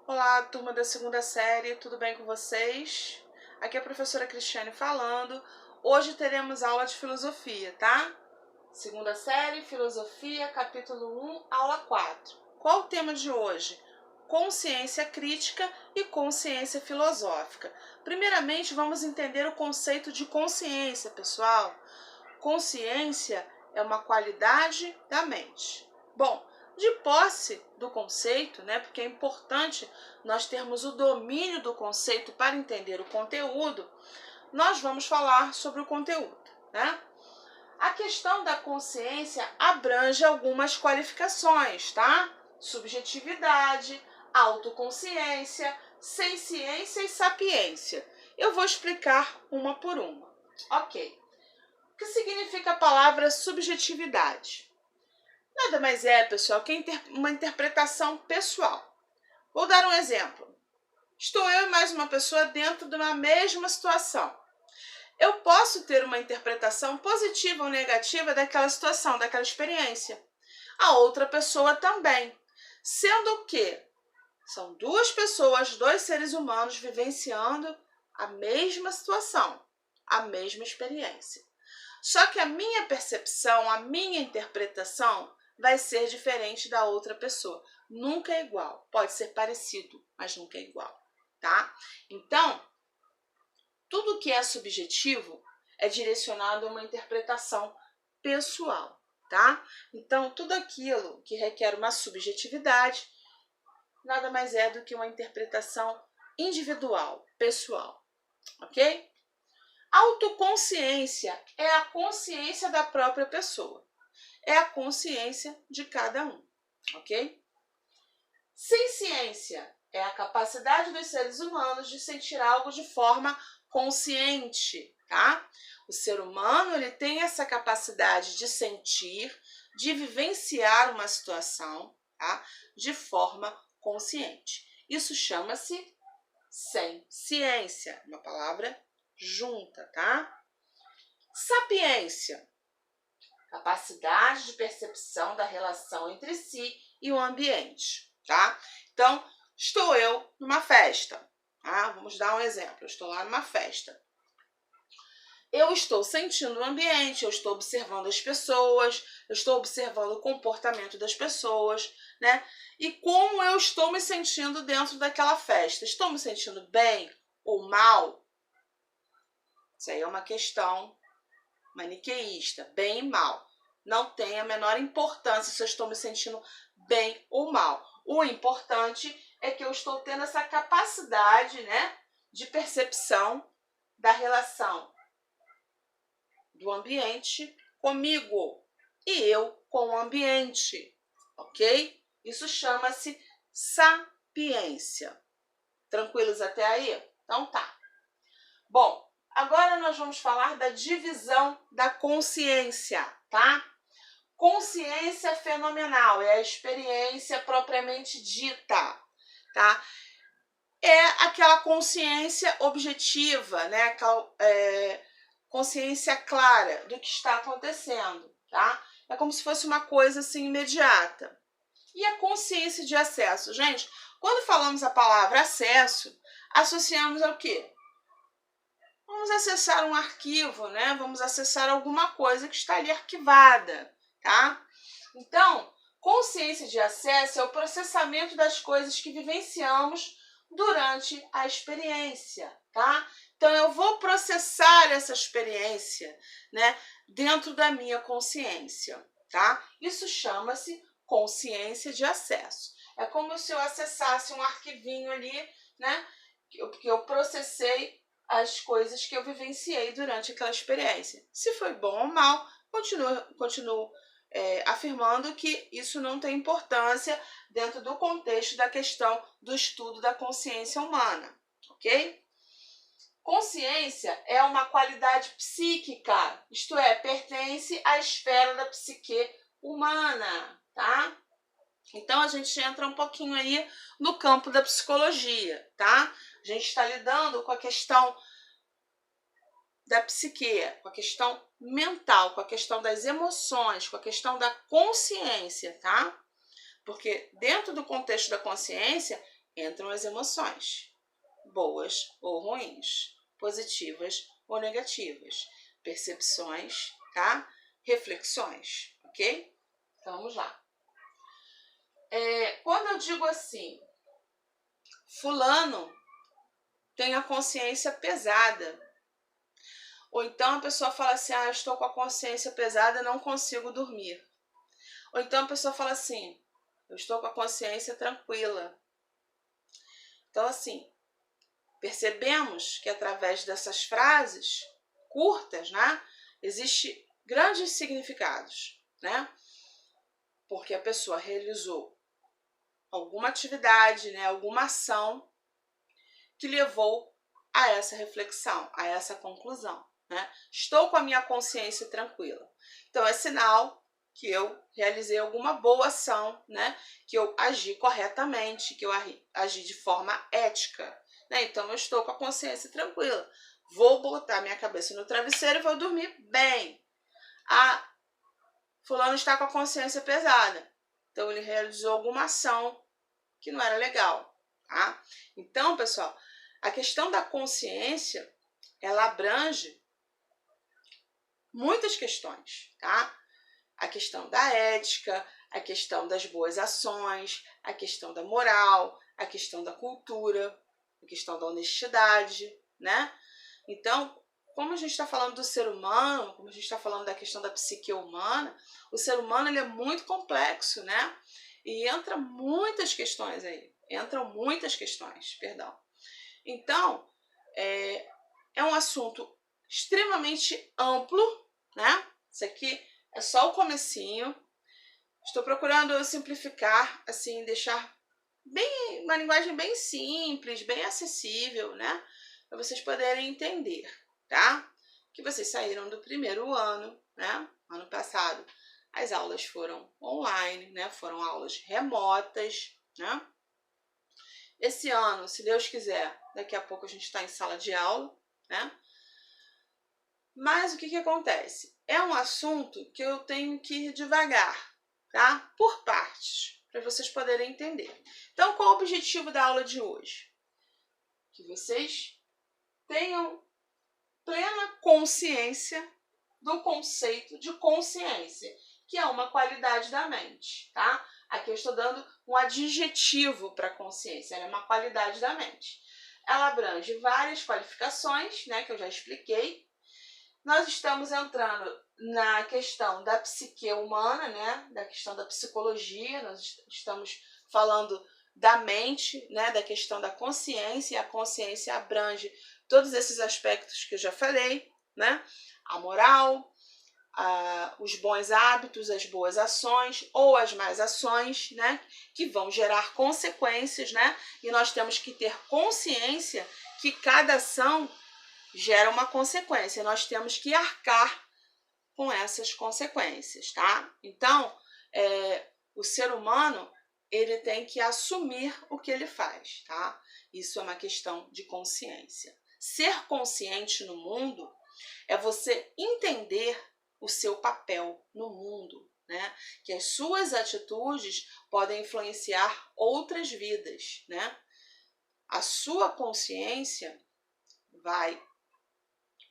Olá, turma da segunda série, tudo bem com vocês? Aqui é a professora Cristiane falando. Hoje teremos aula de filosofia, tá? Segunda série, filosofia, capítulo 1, aula 4. Qual o tema de hoje? Consciência crítica e consciência filosófica. Primeiramente, vamos entender o conceito de consciência, pessoal. Consciência é uma qualidade da mente. Bom, de posse do conceito, né, porque é importante nós termos o domínio do conceito para entender o conteúdo, nós vamos falar sobre o conteúdo, né? A questão da consciência abrange algumas qualificações, tá? Subjetividade, autoconsciência, senciência e sapiência. Eu vou explicar uma por uma. Ok. O que significa a palavra subjetividade? Nada mais é, pessoal, que uma interpretação pessoal. Vou dar um exemplo. Estou eu e mais uma pessoa dentro de uma mesma situação. Eu posso ter uma interpretação positiva ou negativa daquela situação, daquela experiência. A outra pessoa também. Sendo que são duas pessoas, dois seres humanos vivenciando a mesma situação, a mesma experiência. Só que a minha percepção, a minha interpretação vai ser diferente da outra pessoa. Nunca é igual. Pode ser parecido, mas nunca é igual, tá? Então, tudo que é subjetivo é direcionado a uma interpretação pessoal, tá? Então, tudo aquilo que requer uma subjetividade nada mais é do que uma interpretação individual, pessoal, ok? Autoconsciência é a consciência da própria pessoa. É a consciência de cada um, ok? Senciência é a capacidade dos seres humanos de sentir algo de forma consciente, tá? O ser humano, ele tem essa capacidade de sentir, de vivenciar uma situação, tá? De forma consciente. Isso chama-se senciência, uma palavra junta, tá? Sapiência, capacidade de percepção da relação entre si e o ambiente, tá? Então, estou eu numa festa, tá? Vamos dar um exemplo. Eu estou lá numa festa. Eu estou sentindo o ambiente, eu estou observando as pessoas, eu estou observando o comportamento das pessoas, né? E como eu estou me sentindo dentro daquela festa. Estou me sentindo bem ou mal? Isso aí é uma questão maniqueísta, bem e mal. Não tem a menor importância se eu estou me sentindo bem ou mal. O importante é que eu estou tendo essa capacidade, né, de percepção da relação do ambiente comigo e eu com o ambiente, ok? Isso chama-se sapiência. Tranquilos até aí? Então tá. Bom, agora nós vamos falar da divisão da consciência, tá? Consciência fenomenal é a experiência propriamente dita, tá? É aquela consciência objetiva, né? Consciência clara do que está acontecendo, tá? É como se fosse uma coisa assim imediata. E a consciência de acesso? Gente, quando falamos a palavra acesso, associamos ao quê? Vamos acessar um arquivo, né? Vamos acessar alguma coisa que está ali arquivada, tá? Então, consciência de acesso é o processamento das coisas que vivenciamos durante a experiência, tá? Então, eu vou processar essa experiência, né, dentro da minha consciência, tá? Isso chama-se consciência de acesso. É como se eu acessasse um arquivinho ali, né, que eu processei as coisas que eu vivenciei durante aquela experiência. Se foi bom ou mal, continuo afirmando que isso não tem importância dentro do contexto da questão do estudo da consciência humana, ok? Consciência é uma qualidade psíquica, isto é, pertence à esfera da psique humana, tá? Então, a gente entra um pouquinho aí no campo da psicologia, tá? A gente está lidando com a questão da psique, com a questão mental, com a questão das emoções, com a questão da consciência, tá? Porque dentro do contexto da consciência entram as emoções, boas ou ruins, positivas ou negativas, percepções, tá? Reflexões, ok? Então, vamos lá. Quando eu digo assim, fulano tem a consciência pesada, ou então a pessoa fala assim, eu estou com a consciência pesada e não consigo dormir. Ou então a pessoa fala assim, eu estou com a consciência tranquila. Então, assim, percebemos que através dessas frases curtas, né, existe grandes significados, né? Porque a pessoa realizou alguma atividade, né, alguma ação que levou a essa reflexão, a essa conclusão, né? Estou com a minha consciência tranquila. Então é sinal que eu realizei alguma boa ação, né? Que eu agi corretamente, que eu agi de forma ética, né? Então eu estou com a consciência tranquila. Vou botar minha cabeça no travesseiro e vou dormir bem. Fulano está com a consciência pesada. Então ele realizou alguma ação que não era legal, tá? Então, pessoal, a questão da consciência, ela abrange muitas questões, tá? A questão da ética, a questão das boas ações, a questão da moral, a questão da cultura, a questão da honestidade, né? Então, como a gente está falando do ser humano, como a gente está falando da questão da psique humana, o ser humano ele é muito complexo, né? E entram muitas questões aí. Então, é um assunto extremamente amplo, né? Isso aqui é só o comecinho. Estou procurando simplificar, assim, deixar uma linguagem bem simples, bem acessível, né? Para vocês poderem entender, tá? Que vocês saíram do primeiro ano, né? Ano passado as aulas foram online, né? Foram aulas remotas, né? Esse ano, se Deus quiser, daqui a pouco a gente está em sala de aula, né? Mas o que acontece? É um assunto que eu tenho que ir devagar, tá? Por partes, para vocês poderem entender. Então, qual o objetivo da aula de hoje? Que vocês tenham plena consciência do conceito de consciência, que é uma qualidade da mente, tá? Aqui eu estou dando um adjetivo para a consciência, ela é uma qualidade da mente. Ela abrange várias qualificações, né, que eu já expliquei. Nós estamos entrando na questão da psique humana, né, da questão da psicologia, nós estamos falando da mente, né, da questão da consciência, e a consciência abrange todos esses aspectos que eu já falei, né? A moral, os bons hábitos, as boas ações ou as más ações, né? Que vão gerar consequências, né? E nós temos que ter consciência que cada ação gera uma consequência. Nós temos que arcar com essas consequências, tá? Então, o ser humano, ele tem que assumir o que ele faz, tá? Isso é uma questão de consciência. Ser consciente no mundo é você entender o seu papel no mundo, né? Que as suas atitudes podem influenciar outras vidas, né? A sua consciência vai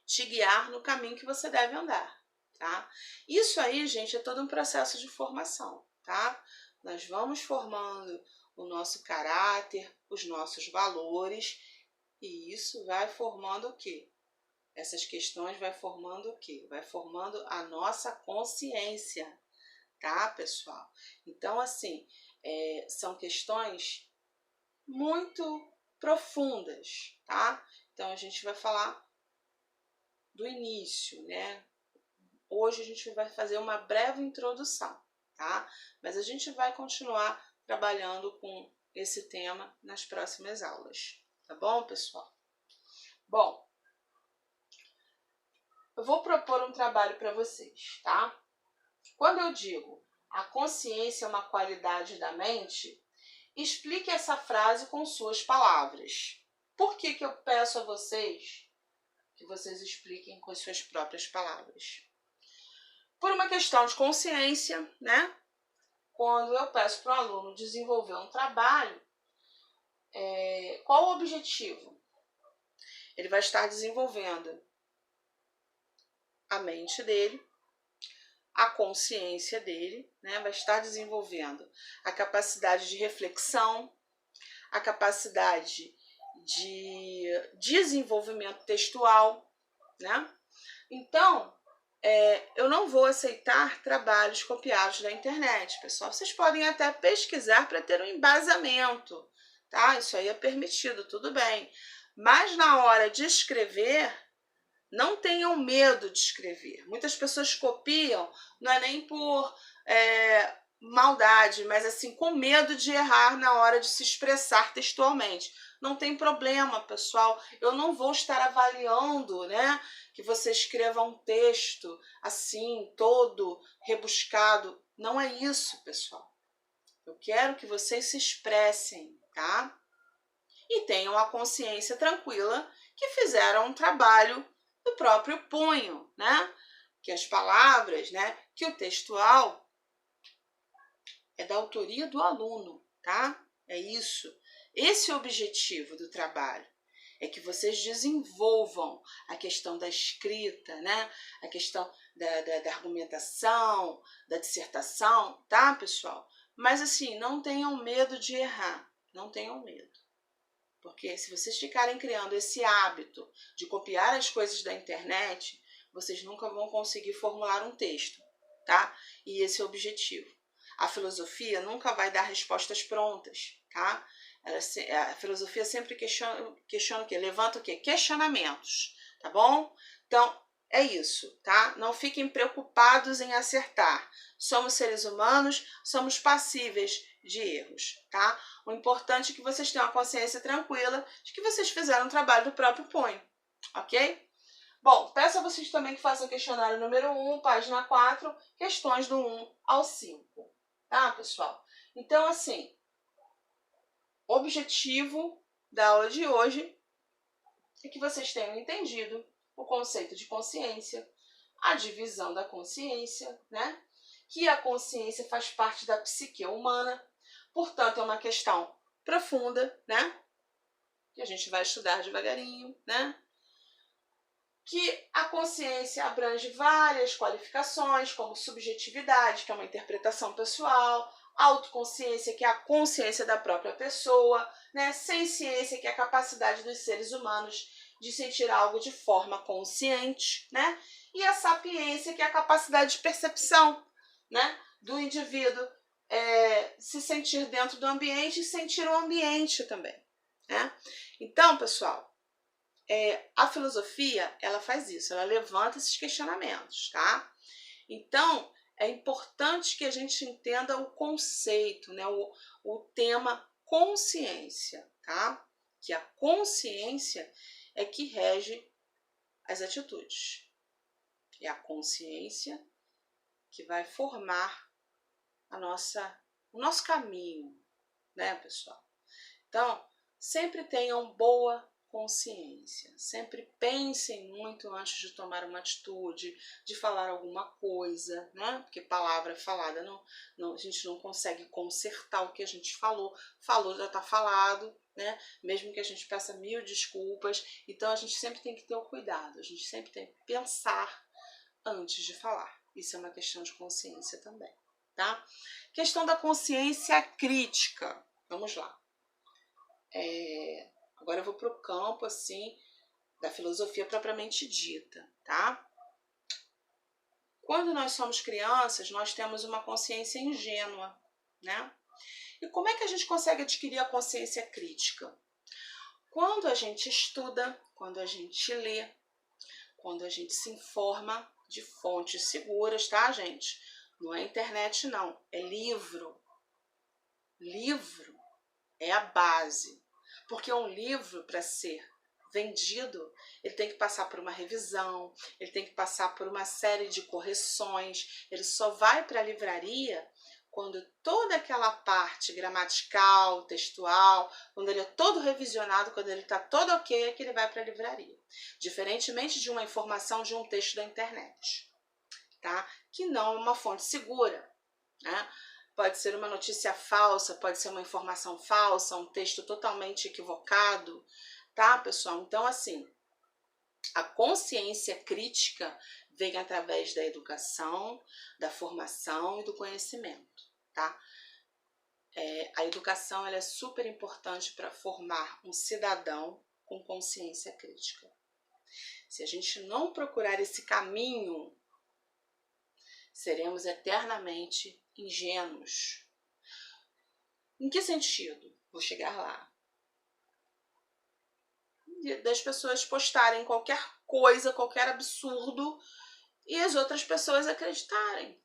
te guiar no caminho que você deve andar, tá? Isso aí, gente, é todo um processo de formação, tá? Nós vamos formando o nosso caráter, os nossos valores, e isso vai formando o quê? Essas questões vai formando o quê? Vai formando a nossa consciência, tá, pessoal? Então, assim, são questões muito profundas, tá? Então, a gente vai falar do início, né? Hoje a gente vai fazer uma breve introdução, tá? Mas a gente vai continuar trabalhando com esse tema nas próximas aulas, tá bom, pessoal? Bom, eu vou propor um trabalho para vocês, tá? Quando eu digo a consciência é uma qualidade da mente, explique essa frase com suas palavras. Por que eu peço a vocês que vocês expliquem com as suas próprias palavras? Por uma questão de consciência, né? Quando eu peço para o aluno desenvolver um trabalho, qual o objetivo? Ele vai estar desenvolvendo a mente dele, a consciência dele, né? Vai estar desenvolvendo a capacidade de reflexão, a capacidade de desenvolvimento textual, né? Então, eu não vou aceitar trabalhos copiados da internet, pessoal. Vocês podem até pesquisar para ter um embasamento, tá? Isso aí é permitido, tudo bem. Mas na hora de escrever, não tenham medo de escrever. Muitas pessoas copiam, não é nem por maldade, mas assim, com medo de errar na hora de se expressar textualmente. Não tem problema, pessoal. Eu não vou estar avaliando, né, que você escreva um texto assim, todo rebuscado. Não é isso, pessoal. Eu quero que vocês se expressem, tá? E tenham a consciência tranquila que fizeram um trabalho do próprio punho, né? Que as palavras, né? Que o textual é da autoria do aluno, tá? É isso. Esse é o objetivo do trabalho. É que vocês desenvolvam a questão da escrita, né? A questão da argumentação, da dissertação, tá, pessoal? Mas assim, não tenham medo de errar. Não tenham medo. Porque se vocês ficarem criando esse hábito de copiar as coisas da internet, vocês nunca vão conseguir formular um texto, tá? E esse é o objetivo. A filosofia nunca vai dar respostas prontas, tá? A filosofia sempre questiona o quê? Levanta o quê? Questionamentos, tá bom? Então, é isso, tá? Não fiquem preocupados em acertar. Somos seres humanos, somos passíveis de erros, tá? O importante é que vocês tenham a consciência tranquila de que vocês fizeram o trabalho do próprio punho, ok? Bom, peço a vocês também que façam o questionário número 1, página 4, questões do 1 ao 5, tá, pessoal? Então, assim, objetivo da aula de hoje é que vocês tenham entendido o conceito de consciência, a divisão da consciência, né? Que a consciência faz parte da psique humana, portanto, é uma questão profunda, né? Que a gente vai estudar devagarinho, né? Que a consciência abrange várias qualificações, como subjetividade, que é uma interpretação pessoal, autoconsciência, que é a consciência da própria pessoa, né? Senciência, que é a capacidade dos seres humanos de sentir algo de forma consciente, né? E a sapiência, que é a capacidade de percepção, né? Do indivíduo se sentir dentro do ambiente e sentir o ambiente também, né? Então, pessoal, a filosofia, ela faz isso, ela levanta esses questionamentos, tá? Então, é importante que a gente entenda o conceito, né? O tema consciência, tá? Que a consciência é que rege as atitudes. É a consciência que vai formar o nosso caminho, né, pessoal? Então, sempre tenham boa consciência, sempre pensem muito antes de tomar uma atitude, de falar alguma coisa, né? Porque palavra falada, a gente não consegue consertar o que a gente falou já está falado, né? Mesmo que a gente peça 1000 desculpas, então a gente sempre tem que ter o cuidado, a gente sempre tem que pensar antes de falar. Isso é uma questão de consciência também, tá? Questão da consciência crítica. Vamos lá. Agora eu vou para o campo, assim, da filosofia propriamente dita, tá? Quando nós somos crianças, nós temos uma consciência ingênua, né? E como é que a gente consegue adquirir a consciência crítica? Quando a gente estuda, quando a gente lê, quando a gente se informa de fontes seguras, tá, gente? Não é internet, não. É livro. Livro é a base. Porque um livro, para ser vendido, ele tem que passar por uma revisão, ele tem que passar por uma série de correções. Ele só vai para a livraria quando toda aquela parte gramatical, textual, quando ele é todo revisionado, quando ele está todo ok, é que ele vai para a livraria. Diferentemente de uma informação de um texto da internet, tá? Que não é uma fonte segura, né? pode ser uma notícia falsa, pode ser uma informação falsa, um texto totalmente equivocado, tá, pessoal? Então, assim, a consciência crítica vem através da educação, da formação e do conhecimento, tá? A educação ela é super importante para formar um cidadão com consciência crítica. Se a gente não procurar esse caminho, seremos eternamente ingênuos. Em que sentido? Vou chegar lá. Das pessoas postarem qualquer coisa, qualquer absurdo, e as outras pessoas acreditarem,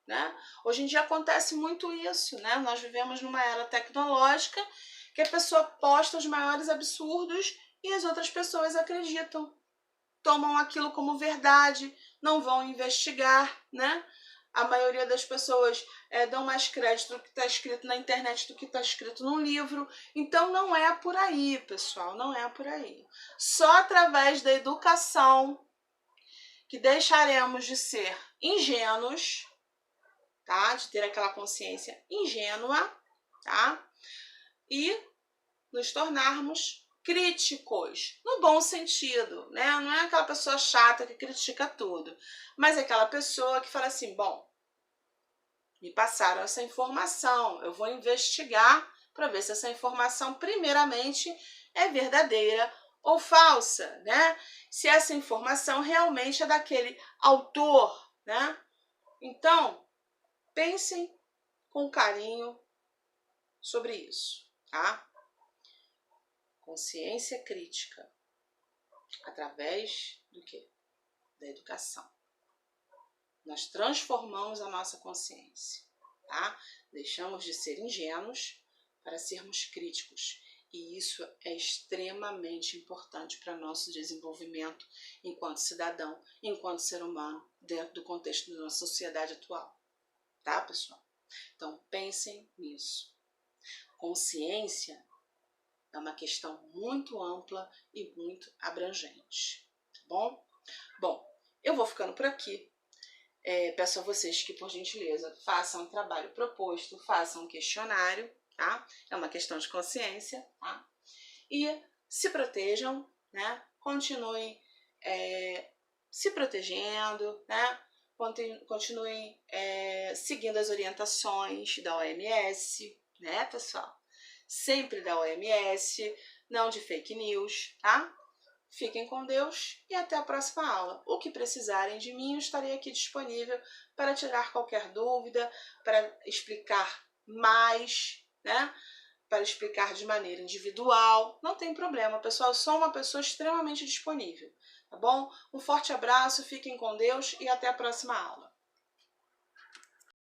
né? Hoje em dia acontece muito isso, né? Nós vivemos numa era tecnológica que a pessoa posta os maiores absurdos e as outras pessoas acreditam, tomam aquilo como verdade, não vão investigar, né? A maioria das pessoas dão mais crédito do que está escrito na internet do que está escrito num livro. Então não é por aí, pessoal, não é por aí. Só através da educação que deixaremos de ser ingênuos, tá? De ter aquela consciência ingênua, tá? E nos tornarmos críticos, no bom sentido, né? Não é aquela pessoa chata que critica tudo, mas é aquela pessoa que fala assim, bom, me passaram essa informação, eu vou investigar para ver se essa informação, primeiramente, é verdadeira ou falsa, né? Se essa informação realmente é daquele autor, né? Então, pensem com carinho sobre isso, tá? Consciência crítica, através do quê? Da educação. Nós transformamos a nossa consciência, tá? Deixamos de ser ingênuos para sermos críticos. E isso é extremamente importante para nosso desenvolvimento enquanto cidadão, enquanto ser humano, dentro do contexto da nossa sociedade atual. Tá, pessoal? Então, pensem nisso. Consciência é uma questão muito ampla e muito abrangente, tá bom? Bom, eu vou ficando por aqui. Peço a vocês que, por gentileza, façam o trabalho proposto, façam um questionário, tá? É uma questão de consciência, tá? E se protejam, né? Continuem se protegendo, né? Continuem seguindo as orientações da OMS, né, pessoal? Sempre da OMS, não de fake news, tá? Fiquem com Deus e até a próxima aula. O que precisarem de mim, eu estarei aqui disponível para tirar qualquer dúvida, para explicar mais, né? Para explicar de maneira individual. Não tem problema, pessoal. Eu sou uma pessoa extremamente disponível, tá bom? Um forte abraço, fiquem com Deus e até a próxima aula.